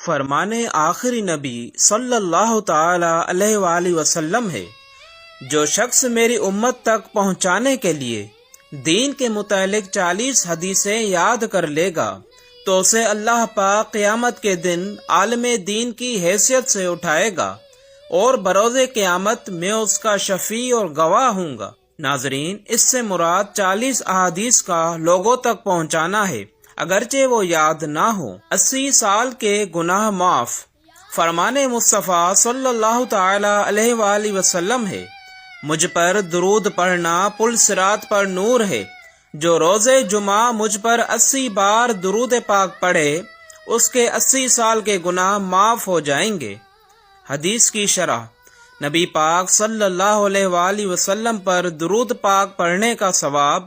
فرمانے آخری نبی صلی اللہ تعالی علیہ وآلہ وسلم ہے، جو شخص میری امت تک پہنچانے کے لیے دین کے متعلق 40 حدیثیں یاد کر لے گا تو اسے اللہ پاک قیامت کے دن عالم دین کی حیثیت سے اٹھائے گا اور بروز قیامت میں اس کا شفیع اور گواہ ہوں گا۔ ناظرین، اس سے مراد 40 احادیث کا لوگوں تک پہنچانا ہے، اگرچہ وہ یاد نہ ہو۔ 80 سال کے گناہ معاف۔ فرمان مصطفیٰ صلی اللہ تعالی علیہ وآلہ وسلم ہے، مجھ پر درود پڑھنا پل صراط پر نور ہے۔ جو روز جمعہ مجھ پر 80 بار درود پاک پڑھے، اس کے 80 سال کے گناہ معاف ہو جائیں گے۔ حدیث کی شرح: نبی پاک صلی اللہ علیہ وآلہ وسلم پر درود پاک پڑھنے کا ثواب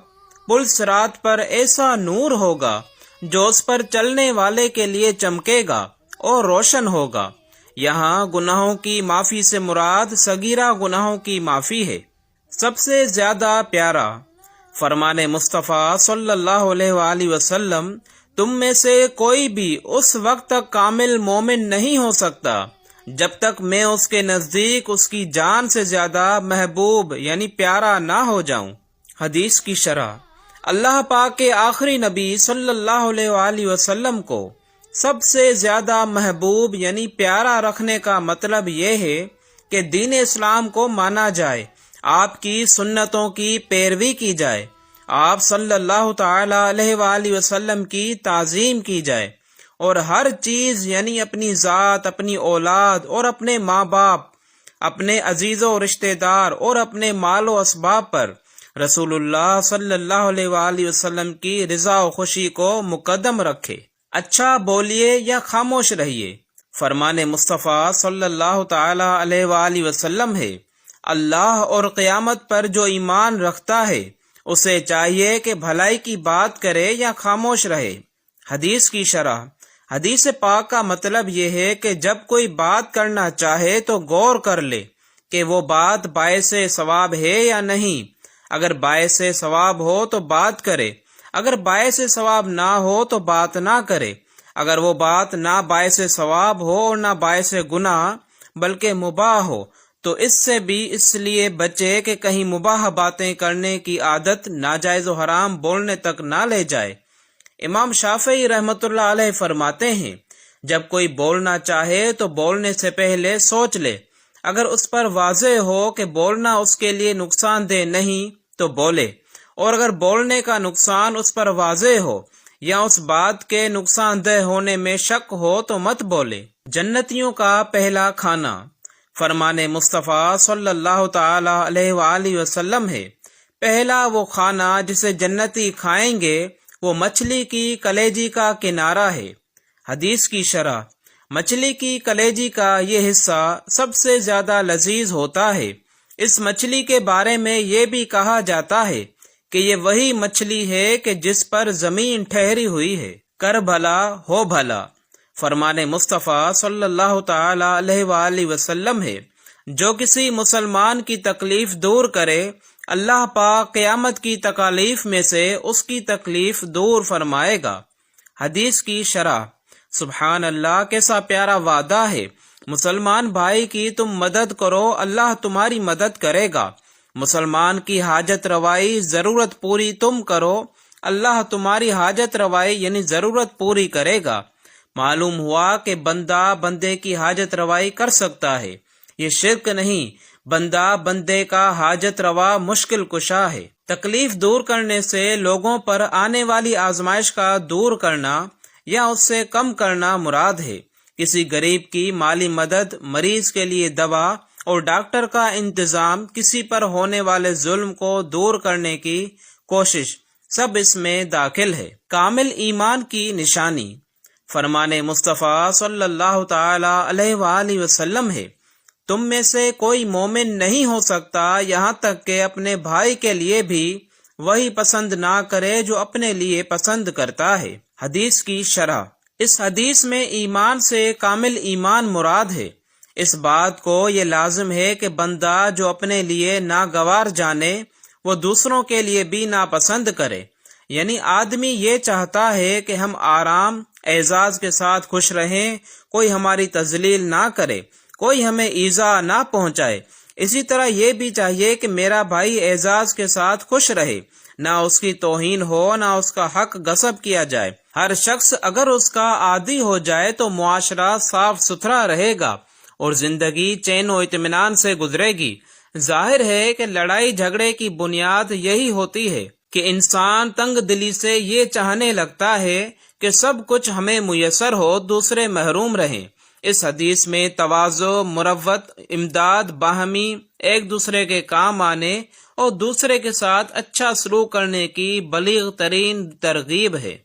پل صراط پر ایسا نور ہوگا جو اس پر چلنے والے کے لیے چمکے گا اور روشن ہوگا۔ یہاں گناہوں کی معافی سے مراد صغیرہ گناہوں کی معافی ہے۔ سب سے زیادہ پیارا فرمان مصطفیٰ صلی اللہ علیہ وآلہ وسلم: تم میں سے کوئی بھی اس وقت تک کامل مومن نہیں ہو سکتا جب تک میں اس کے نزدیک اس کی جان سے زیادہ محبوب یعنی پیارا نہ ہو جاؤں۔ حدیث کی شرح: اللہ پاک کے آخری نبی صلی اللہ علیہ وآلہ وسلم کو سب سے زیادہ محبوب یعنی پیارا رکھنے کا مطلب یہ ہے کہ دین اسلام کو مانا جائے، آپ کی سنتوں کی پیروی کی جائے، آپ صلی اللہ تعالی علیہ وآلہ وسلم کی تعظیم کی جائے، اور ہر چیز یعنی اپنی ذات، اپنی اولاد اور اپنے ماں باپ، اپنے عزیز و رشتہ دار اور اپنے مال و اسباب پر رسول اللہ صلی اللہ علیہ وآلہ وسلم کی رضا و خوشی کو مقدم رکھے۔ اچھا بولیے یا خاموش رہیے۔ فرمان مصطفیٰ صلی اللہ تعالی علیہ وآلہ وسلم ہے، اللہ اور قیامت پر جو ایمان رکھتا ہے اسے چاہیے کہ بھلائی کی بات کرے یا خاموش رہے۔ حدیث کی شرح: حدیث پاک کا مطلب یہ ہے کہ جب کوئی بات کرنا چاہے تو غور کر لے کہ وہ بات باعث ثواب ہے یا نہیں۔ اگر باعث ثواب ہو تو بات کرے، اگر باعث ثواب نہ ہو تو بات نہ کرے۔ اگر وہ بات نہ باعث ثواب ہو اور نہ باعث گناہ بلکہ مباح ہو تو اس سے بھی اس لیے بچے کہ کہیں مباح باتیں کرنے کی عادت ناجائز و حرام بولنے تک نہ لے جائے۔ امام شافعی رحمۃ اللہ علیہ فرماتے ہیں، جب کوئی بولنا چاہے تو بولنے سے پہلے سوچ لے، اگر اس پر واضح ہو کہ بولنا اس کے لیے نقصان دہ نہیں تو بولے، اور اگر بولنے کا نقصان اس پر واضح ہو یا اس بات کے نقصان دہ ہونے میں شک ہو تو مت بولے۔ جنتیوں کا پہلا کھانا۔ فرمان مصطفیٰ صلی اللہ تعالی علیہ وآلہ وسلم ہے، پہلا وہ کھانا جسے جنتی کھائیں گے وہ مچھلی کی کلیجی کا کنارہ ہے۔ حدیث کی شرح: مچھلی کی کلیجی کا یہ حصہ سب سے زیادہ لذیذ ہوتا ہے۔ اس مچھلی کے بارے میں یہ بھی کہا جاتا ہے کہ یہ وہی مچھلی ہے کہ جس پر زمین ٹھہری ہوئی ہے۔ کر بھلا ہو بھلا۔ فرمان مصطفیٰ صلی اللہ تعالی علیہ وآلہ وسلم ہے، جو کسی مسلمان کی تکلیف دور کرے اللہ پاک قیامت کی تکالیف میں سے اس کی تکلیف دور فرمائے گا۔ حدیث کی شرح: سبحان اللہ، کیسا پیارا وعدہ ہے۔ مسلمان بھائی کی تم مدد کرو، اللہ تمہاری مدد کرے گا۔ مسلمان کی حاجت روائی، ضرورت پوری تم کرو، اللہ تمہاری حاجت روائی یعنی ضرورت پوری کرے گا۔ معلوم ہوا کہ بندہ بندے کی حاجت روائی کر سکتا ہے، یہ شرک نہیں، بندہ بندے کا حاجت روا مشکل کشا ہے۔ تکلیف دور کرنے سے لوگوں پر آنے والی آزمائش کا دور کرنا یا اس سے کم کرنا مراد ہے۔ کسی غریب کی مالی مدد، مریض کے لیے دوا اور ڈاکٹر کا انتظام، کسی پر ہونے والے ظلم کو دور کرنے کی کوشش، سب اس میں داخل ہے۔ کامل ایمان کی نشانی۔ فرمان مصطفیٰ صلی اللہ تعالی علیہ وآلہ وسلم ہے، تم میں سے کوئی مومن نہیں ہو سکتا یہاں تک کہ اپنے بھائی کے لیے بھی وہی پسند نہ کرے جو اپنے لیے پسند کرتا ہے۔ حدیث کی شرح: اس حدیث میں ایمان سے کامل ایمان مراد ہے۔ اس بات کو یہ لازم ہے کہ بندہ جو اپنے لیے ناگوار جانے وہ دوسروں کے لیے بھی ناپسند کرے، یعنی آدمی یہ چاہتا ہے کہ ہم آرام اعزاز کے ساتھ خوش رہیں، کوئی ہماری تذلیل نہ کرے، کوئی ہمیں ایذا نہ پہنچائے۔ اسی طرح یہ بھی چاہیے کہ میرا بھائی اعزاز کے ساتھ خوش رہے، نہ اس کی توہین ہو، نہ اس کا حق غصب کیا جائے۔ ہر شخص اگر اس کا عادی ہو جائے تو معاشرہ صاف ستھرا رہے گا اور زندگی چین و اطمینان سے گزرے گی۔ ظاہر ہے کہ لڑائی جھگڑے کی بنیاد یہی ہوتی ہے کہ انسان تنگ دلی سے یہ چاہنے لگتا ہے کہ سب کچھ ہمیں میسر ہو، دوسرے محروم رہیں۔ اس حدیث میں تواضع، مروت، امداد، باہمی ایک دوسرے کے کام آنے اور دوسرے کے ساتھ اچھا سلوک کرنے کی بلیغ ترین ترغیب ہے۔